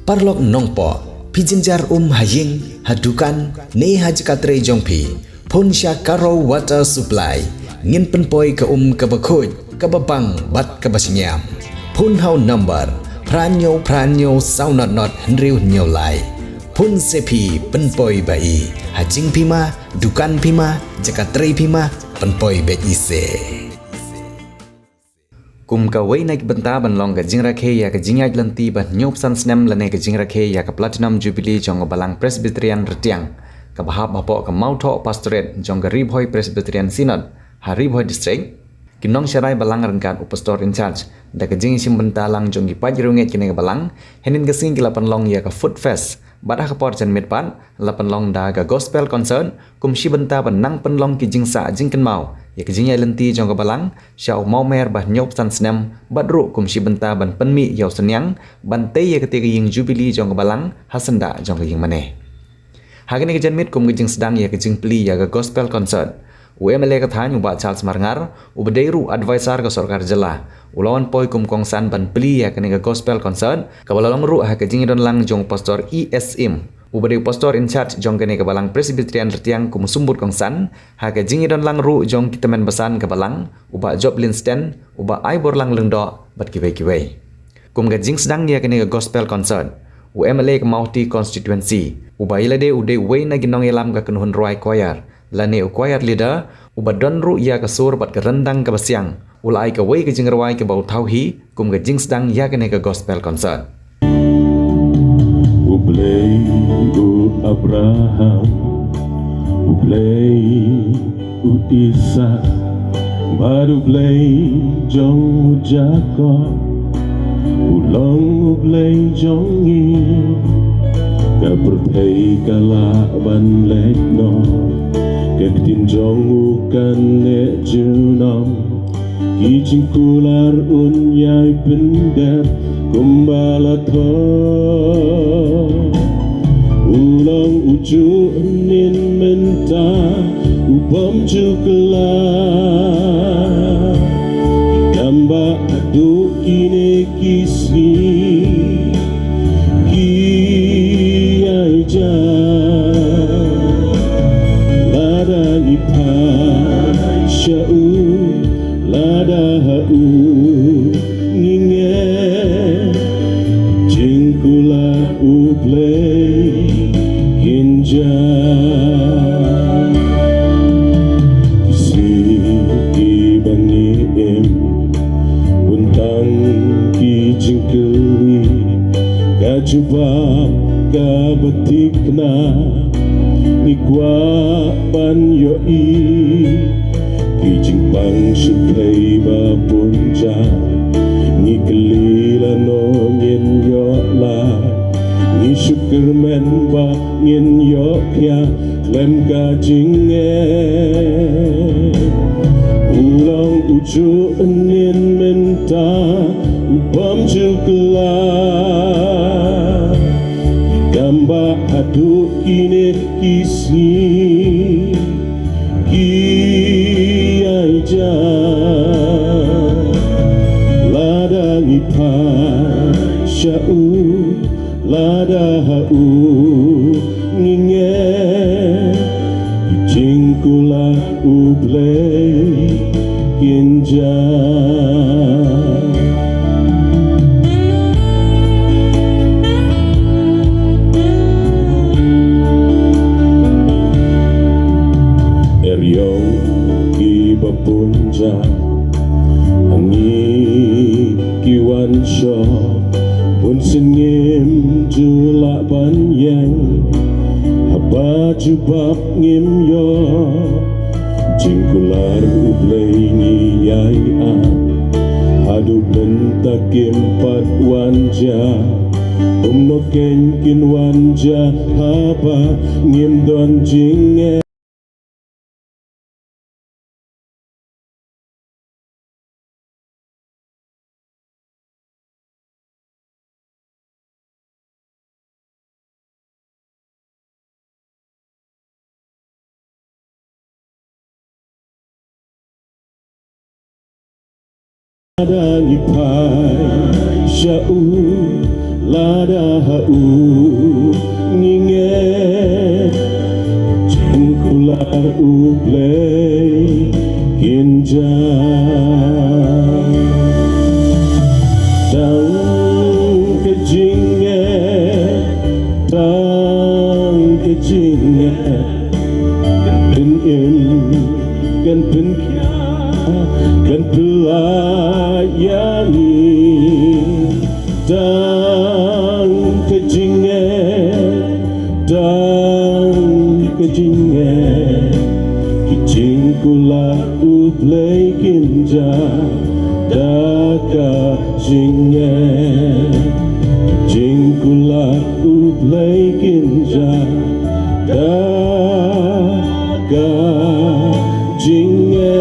parlok nongpo pijinjar haying hadukan ne hajkatre jongpi pon sya karo water supply ngin penpoi ke kebakhoj kebabang bat kebasinyam pun hau number pranyo saunot henriu nyolai pun sepi penpoi bai hajing pima dukan pima jakatre pima penpoi bet ise kum ka wei naik benta ban long ka jing rakhe ya ka jingai lanti ban nyop san snem lane ka jing rakhe ya ka platinum jubilee jong balang presbyterian retiang ka bahap bapo ka mautho pastorate jong ka ribhoi presbyterian synod ha ribhoi district kinong syarai balang rengkat upastor in charge da ka jing sim benta lang jong ki pajrunget kine ka balang henin ka sing ki lapan long ya ka food fest badah ka por jan mitpan lapan long da ka gospel concert kum shi benta ban nang penlong ki jing sa jing ken mau ya ka jing lenti jong ka balang syau mau mer bah nyop san snem badru kum shi benta ban penmi yaw senyang ban te ya ketika ying jubilee jong ka balang hasenda jong ka ying mane hagani ka jan mit kum ka jing sedang ya ka jing pli ya ka gospel concert UMLA ka than uba Charles Marngar ubdeiru advisor ka sarkar jela ulawan poi kum kongsan ban pli ya ka gospel concert ka balalong ru ha ka jing don lang jong pastor ESM ubadeu pastor in charge jong kene ka balang presbyterian retiang kum sumbut kongsan ha ka jing don lang ru jong kitemen besan ka balang uba joblin stand uba ai bor lang lengdo bat kiwei kum ka jing sedang ya kene ka gospel concert UMLA ka Mauti constituency uba ilade ude wei na ginong elam ka kenuhun roy choir lane choir leader uba don ru ya ka sur bat ka rendang ka basyang ulai ka wei ka jing rawai ka bau thauhi kum ka jing sedang ya kene ka gospel concert Ublei Abraham, ublei Isa, baru ublei jong Jacob, ulang ublei jongi, kaperpei kala ban lekno, ketin jong ukan ne junam, kijing kular unyai pendar. Kumbala to ulang uju nin menta upam jukla gamba adu kine kisi kiaja lada nipa syau lada hau ublei ginja kisi bangi em buntang ki jingkeli kajuba kabetikna nikwa pan yoi ki jingpang syukai bapunja nikeli lanongin yo la ni syukur men ba ngin yo kya klem ka jinge ulang uju nin menta upam jukla gamba adu kine kisi kiaja ladang ipai syau lada hau nginge jingkula ublei ginja eryong ibapunja hangi kiwan syok pun sengim jula banyang apa jubab ngim yo jingkular ublei ni yai a hadu bentakim pat wanja umno ken kin wanja apa ngim don jinge Lada ipai syau lada u ninge jingkula u play kinja dang kejinge kan in kan pen kan pelayani dan kejinge kijing kula ublay kinja daka jinge kijing kula ublay kinja daka jinge.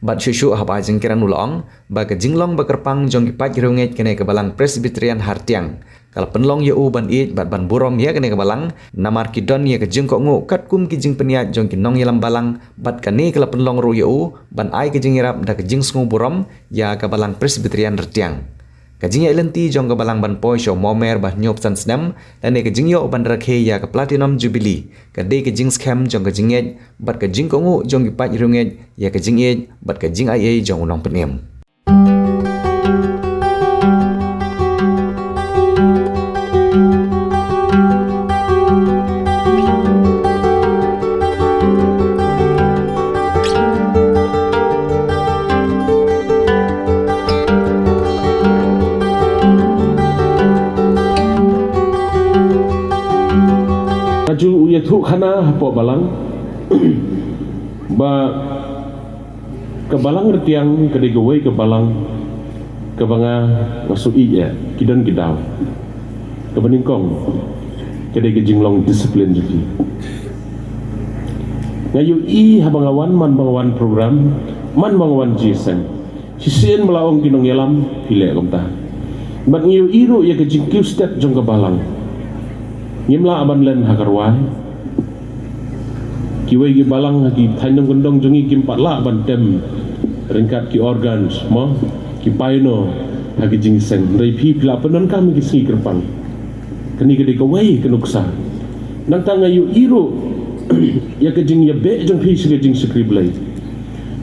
Bat syusyu haba jengkiran ulong, baga jinglong bakerpang jong kipat jirunget kene kebalang Presbyterian Hartiang. Kalau penlong ya ban it bat ban burom ya kene kebalang, namar kidon ya kejeng kok ngu kat kum kijing peniat jong kinong yalam balang, bat kane kalau penlong ru ya ban ai kejeng irap da kejeng sungu burom ya kebalang Presbyterian Hartiang. Kajing ya lenti jong kebalang ban poi show momer bah nyop san snem, dan kejing yo ban rakhe ya ke Platinum Jubilee. Kade kejing scam jong kejing et, bat kejing kok ngu jong kipat jirunget ya kejing et, bat kejing ai jong unong penem. Aju ya tu khana hapo balang ba ke balang retiang ke digawai ke balang ke banga masuk iya kidan kidaw ke beningkong ke jinglong disiplin jadi ngayu i habangawan man bangawan program man bangawan jisen sisien melaong kinong yalam pile komta bat ngayu iru ya ke jingkiu step jong ke balang ngimla aban len hakarwai kiwai ki balang haki thainong gendong jongi ki patla aban tem ringkat ki organs mo ki paino haki jingseng rei pi pila penon kami ki singi kerpang keni gede kawai kenuksa nang tanga yu iru ya ke jing ya be jong pi sige jing skriblai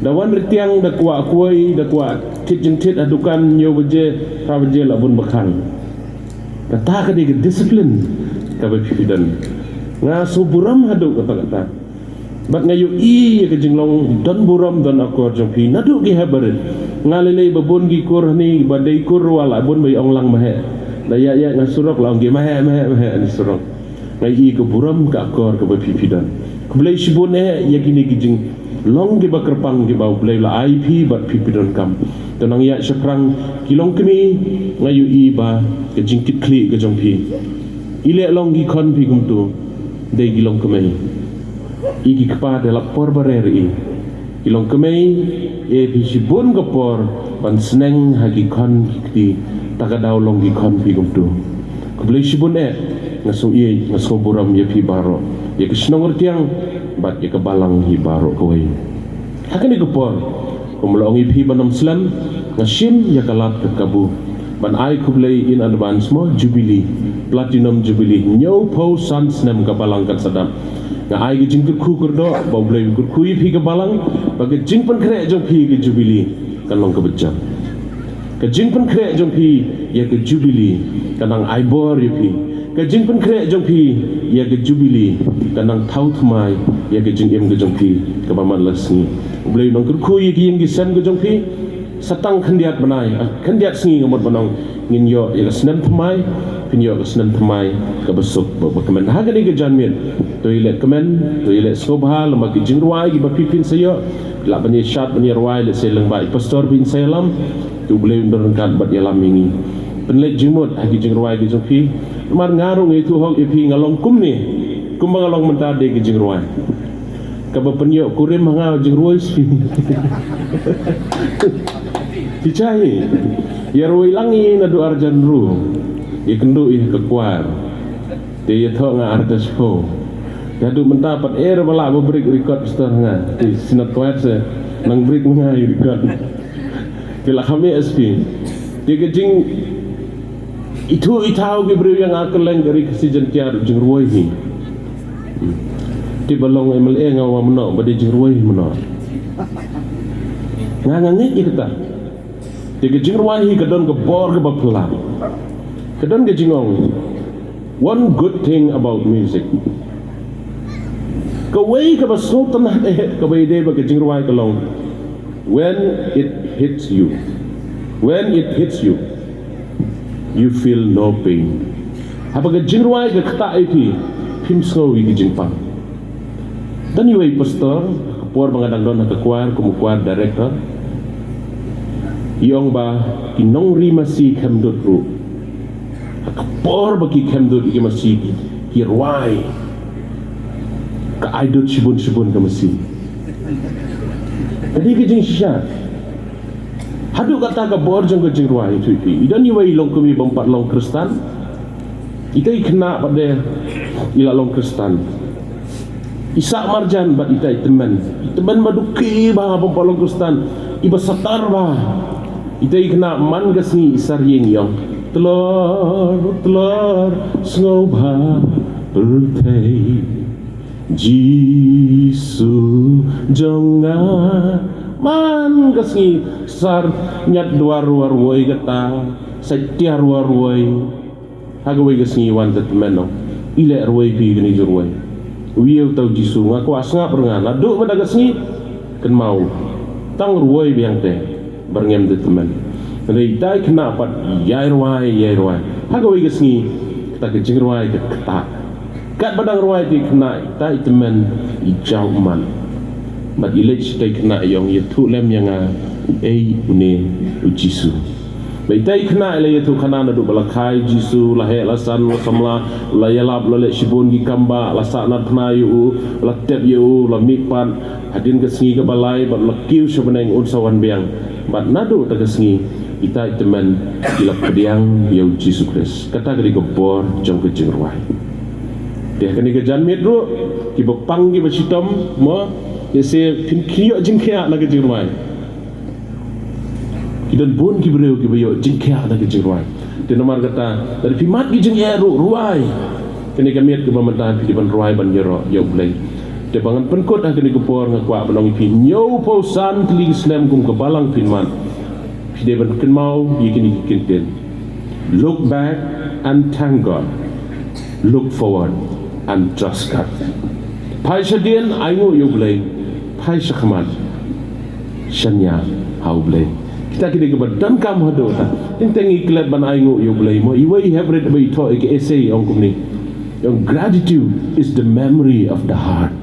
dawan retiang da kwa kuai da kwa tit jing tit adukan yo beje ra beje labun bakang kata ke disiplin kabai pipidan nga so buram hadu kata-kata bat ngayu i ke jinglong dan buram dan akor jong pi nadu ki habarin ngalele babon gi kur ni badai kur wala bun bai ong lang mahe daya ya ngasurok la ong gi mahe ni surok ngai i ke buram ka akor ka bai pipidan kublai shibun ya gini gi jing long gi bakerpang gi bau blai la ip bat pipidan kam tenang ya sekrang kilong kemi ngayu i ba ke jing kikli ke jong pi ile long gi kon pi gumtu de gilong kemei iki kepa de lapor bareri gilong kemei e pi sibun gopor ban sneng hagi kon kiti takadaw long gi kon pi gumtu kublai sibun ngaso ie ngaso buram ye pi baro ye kisnong tiang bat ye kebalang hi baro koi hakani gopor kumlong i pi banom slam ngasim ya kalat ke kabu ban ai kublai in advance mo Jubilee Platinum Jubilee nyo po san snem kabalang kan sadam nga ai gi jing ku kurdo ba blai ku kui pi kabalang ba ge jing pan kre jong pi gi Jubilee kan long ka bejam ka jing pan kre jong pi ya ke Jubilee kanang ai bor yu pi ka jing pan kre jong pi ya ke Jubilee kanang thau thmai ya ke jing em ge jong pi ka ba man lasni blai nong ku yi gi sem ge jong pi satang khendiat banai khendiat singi ngamot banong ngin yo ya snem thmai pinyo snem thmai ka besuk ba kemen ha gani ke janmin toilet kemen toilet sobha lama ki jingruai gi ba pipin sayo la bani shat bani ruai le seleng bai pastor bin salam tu boleh ndorkan bat yalam mingi penlet jimut ha gi jingruai gi jopi mar ngarung itu hok ipi ngalong kum ni kum ngalong mentade gi jingruai ka ba penyo kurim nga jingruai si Dicai, ya roi langi nadu arjan ru, ya kendu ih kekuar, dia thok nga arjas po, jadu mentapat bala berik record star nga, di sinat kuat se, nang break nga record, Kila kami SP. Dia kejing itu itau ke beri yang akan lain dari kesijan kiar jeng ruai ni. Di balong MLA ngawa menok badi jeng ruai menok. Ngangangit kita. Dia kejing ruai kedon ke bor ke bapelang. Kedon ke jingong. One good thing about music. Kawai ke basultan kawai dia bagi jeng ruai kelong. When it hits you, you feel no pain. Apa ke jeng ruai ke kata itu, pim snow di jengpang. Dan you pastor, kapor mengadang don ke kuar, kumukuar director. Iong ba kinong rimasi kemdut ru. Kapor bagi kemdut iki masih kirwai. Ka aidut sibun-sibun ke masih. Jadi kejeng sisa. Hadu kata ke bor jeng ke jeng ruai itu. Idan iwai long kami bompat long Kristen. Ita kena pada ila long Kristen. Isak marjan bat ita teman. Teman baduki bah bompat long Kristen. Iba satar bah. Ita kena man gasni isar yang telur sngoba bertei. Jisu jangan man kasih sar nyat dua ruai kata setiap ruai agak kasih wanita teman ilek ruai pi gini ruai wiu tahu jisu ngaku asnga perengan aduk pada kasih kan mau tang ruai biang teh berngem de teman dari dai kenapa yai ruai agak kasih kita kecing ruai kata kat badang ruai di kena tai teman ijau man mat ilej tai kena yang yetu lem yang une ujisu bai tai kena ile yetu kana na du balakai jisu la he la san la samla la yalab la le shibun gi kamba la sa na pnayu la tep yu la mikpan hadin ke sngi ke balai bat la kiu sebeneng unsawan biang bat nadu ta ke sngi ita teman ila pediang ya jisu kris kata ke bor jong ke jeng ruai dia kena kejan metro, kita panggil bercitam, mo, jese pinkiyo jengkea nak kejengruai. Kita pun kita beriyo jengkea nak kejengruai. Dia nomor kata dari pimat kejengkea ruai. Kena kami ke pemerintah di ban ruai ban jero jauh belai. Dia bangun penkot nak kena kepor ngakwa benong pin. Nyau pausan teling slam kum kebalang pinman. Dia ban kenmau yakini kinten. Look back and thank God. Look forward and trust God. Pai sadian aingu yu blay, pai sakmat, shanya hau blay. Kita kini kebadan kam hado ta. Inteng iklat ban aingu yu blay mo. Iwai have read by to ek essay ong kumni. Yung gratitude is the memory of the heart.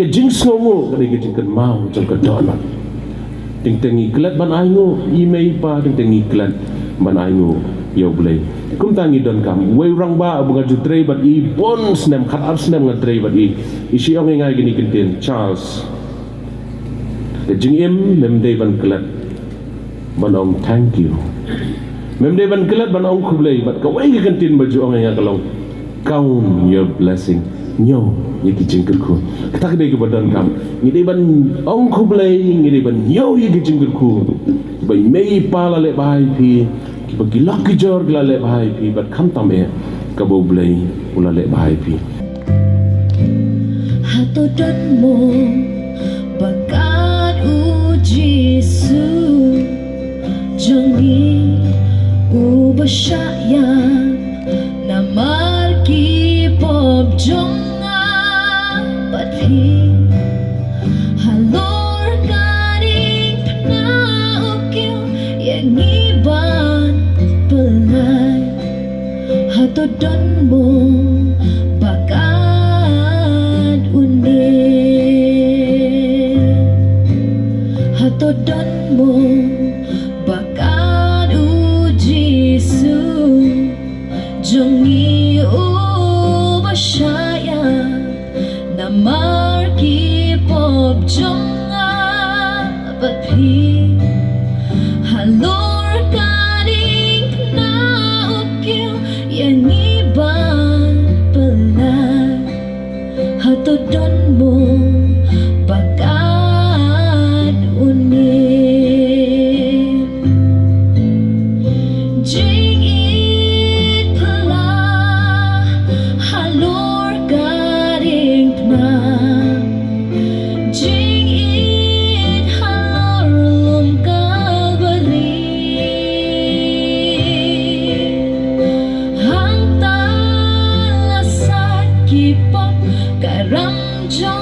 Kejing sngomo kani kejing kan mau jang kadona. Inteng iklat ban aingu imei pa inteng iklat ban aingu yu blay. Kum tangi don kam wei rang ba bunga jutrei bat I bon snem khat ar snem ngatrei bat I isi ong ngai gini kintin Charles the jing im mem dei ban klat ban ong thank you mem dei ban klat ban ong khublei bat ka wei kintin baju ong ngai kalong count your blessing nyo ye ki jing ku kata dei ke badan kam ni dei ban ong khublei ni dei ban nyo ye ki jing ku bai mei pa la le bai pi bagi laki jor gila le bahai pi bat kam tame kabo blai ula le bahai pi hato dan mo bakat uji su jangi ubashaya namar ki pop jonga bat pi halor karing na ukil yang hato don mo bakat hato don mo bakat uji su jongi ubashaya namar ki pop jonga bathi halor karing na ukil yang iban pelan hato don mo bakat unik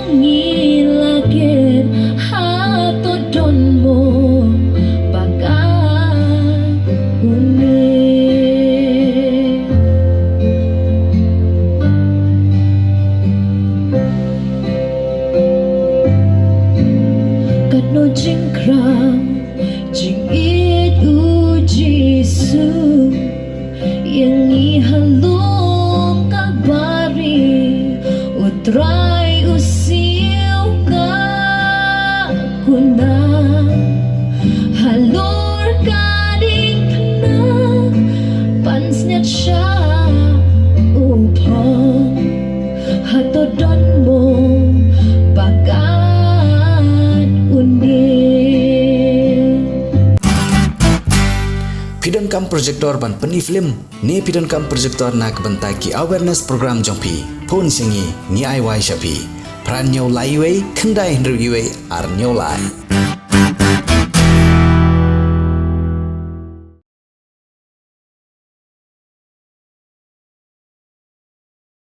jongi lakir hato donmo bagai une katno jingkrang jing it uji su yang ihalong kabari utray usiw ka kuna halor karing na pansnyat siya upang hatodon mo bagat undi Pidon kam projector ban pani film ne pidon kam projector nak bentai ki awareness program jongpi phone singi ni ai wai shapi pran nyau lai wei khandai hendru ar nyau lai